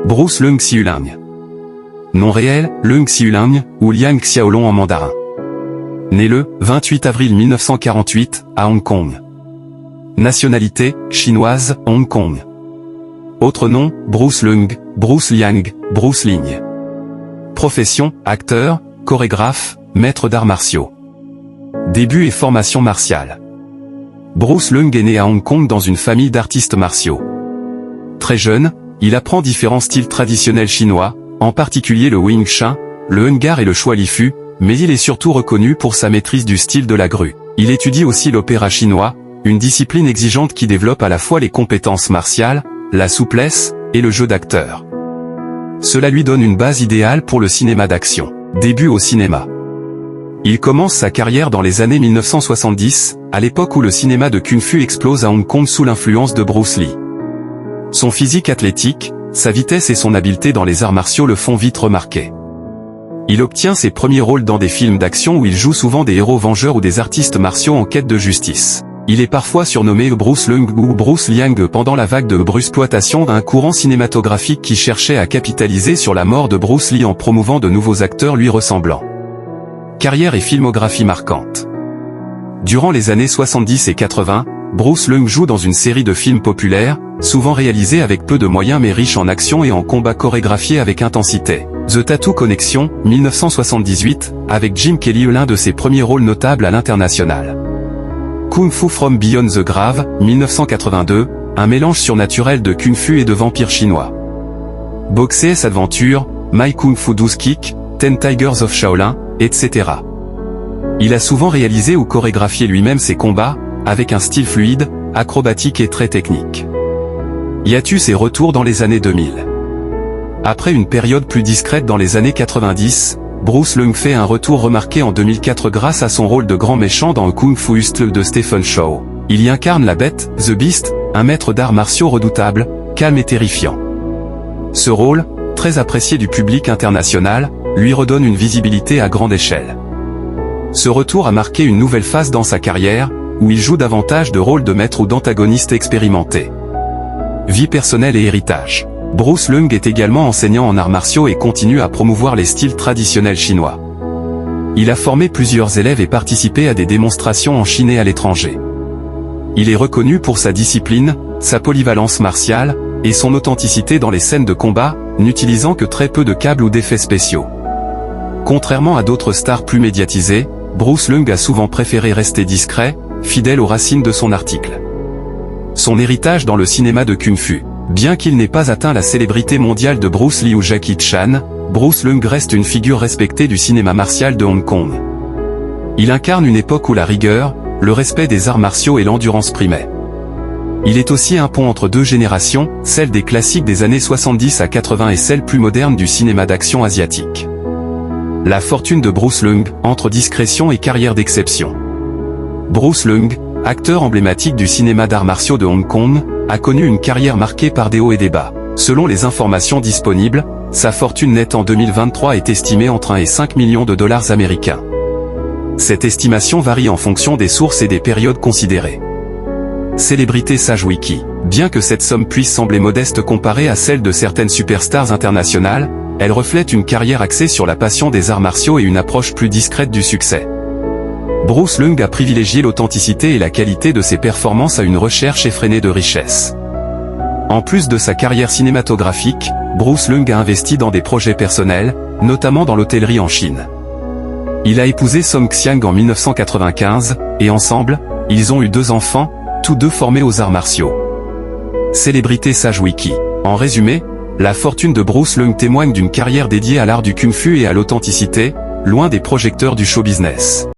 Bruce Leung Xiuling. Nom réel, Leung Xiuling, ou Liang Xiaolong en mandarin. Né le 28 avril 1948, à Hong Kong. Nationalité, chinoise, Hong Kong. Autre nom, Bruce Leung, Bruce Liang, Bruce Ling. Profession, acteur, chorégraphe, maître d'arts martiaux. Début et formation martiale. Bruce Leung est né à Hong Kong dans une famille d'artistes martiaux. Très jeune, il apprend différents styles traditionnels chinois, en particulier le Wing Chun, le Hung-Gar et le Chua Li Fu, mais il est surtout reconnu pour sa maîtrise du style de la grue. Il étudie aussi l'opéra chinois, une discipline exigeante qui développe à la fois les compétences martiales, la souplesse, et le jeu d'acteur. Cela lui donne une base idéale pour le cinéma d'action. Début au cinéma. Il commence sa carrière dans les années 1970, à l'époque où le cinéma de Kung-Fu explose à Hong Kong sous l'influence de Bruce Lee. Son physique athlétique, sa vitesse et son habileté dans les arts martiaux le font vite remarquer. Il obtient ses premiers rôles dans des films d'action où il joue souvent des héros vengeurs ou des artistes martiaux en quête de justice. Il est parfois surnommé Bruce Leung ou Bruce Liang pendant la vague de bruxploitation d'un courant cinématographique qui cherchait à capitaliser sur la mort de Bruce Lee en promouvant de nouveaux acteurs lui ressemblant. Carrière et filmographie marquante. Durant les années 70 et 80, Bruce Leung joue dans une série de films populaires, souvent réalisés avec peu de moyens mais riches en action et en combats chorégraphiés avec intensité. The Tattoo Connection, 1978, avec Jim Kelly l'un de ses premiers rôles notables à l'international. Kung Fu From Beyond the Grave, 1982, un mélange surnaturel de Kung Fu et de vampires chinois. Boxers Adventure, My Kung Fu 12 Kick, Ten Tigers of Shaolin, etc. Il a souvent réalisé ou chorégraphié lui-même ses combats, avec un style fluide, acrobatique et très technique. Hiatus et retour dans les années 2000. Après une période plus discrète dans les années 90, Bruce Leung fait un retour remarqué en 2004 grâce à son rôle de grand méchant dans Kung Fu Hustle de Stephen Chow. Il y incarne la bête, The Beast, un maître d'arts martiaux redoutable, calme et terrifiant. Ce rôle, très apprécié du public international, lui redonne une visibilité à grande échelle. Ce retour a marqué une nouvelle phase dans sa carrière, où il joue davantage de rôles de maître ou d'antagoniste expérimenté. Vie personnelle et héritage. Bruce Leung est également enseignant en arts martiaux et continue à promouvoir les styles traditionnels chinois. Il a formé plusieurs élèves et participé à des démonstrations en Chine et à l'étranger. Il est reconnu pour sa discipline, sa polyvalence martiale, et son authenticité dans les scènes de combat, n'utilisant que très peu de câbles ou d'effets spéciaux. Contrairement à d'autres stars plus médiatisées, Bruce Leung a souvent préféré rester discret, fidèle aux racines de son article. Son héritage dans le cinéma de Kung Fu. Bien qu'il n'ait pas atteint la célébrité mondiale de Bruce Lee ou Jackie Chan, Bruce Leung reste une figure respectée du cinéma martial de Hong Kong. Il incarne une époque où la rigueur, le respect des arts martiaux et l'endurance primaient. Il est aussi un pont entre deux générations, celle des classiques des années 70 à 80 et celle plus moderne du cinéma d'action asiatique. La fortune de Bruce Leung, entre discrétion et carrière d'exception. Bruce Leung, acteur emblématique du cinéma d'arts martiaux de Hong Kong, a connu une carrière marquée par des hauts et des bas. Selon les informations disponibles, sa fortune nette en 2023 est estimée entre 1 et 5 millions de dollars américains. Cette estimation varie en fonction des sources et des périodes considérées. Célébrité Sage Wiki. Bien que cette somme puisse sembler modeste comparée à celle de certaines superstars internationales, elle reflète une carrière axée sur la passion des arts martiaux et une approche plus discrète du succès. Bruce Leung a privilégié l'authenticité et la qualité de ses performances à une recherche effrénée de richesse. En plus de sa carrière cinématographique, Bruce Leung a investi dans des projets personnels, notamment dans l'hôtellerie en Chine. Il a épousé Song Xiang en 1995, et ensemble, ils ont eu 2 enfants, tous 2 formés aux arts martiaux. Célébrité Sage Wiki. En résumé, la fortune de Bruce Leung témoigne d'une carrière dédiée à l'art du Kung Fu et à l'authenticité, loin des projecteurs du show business.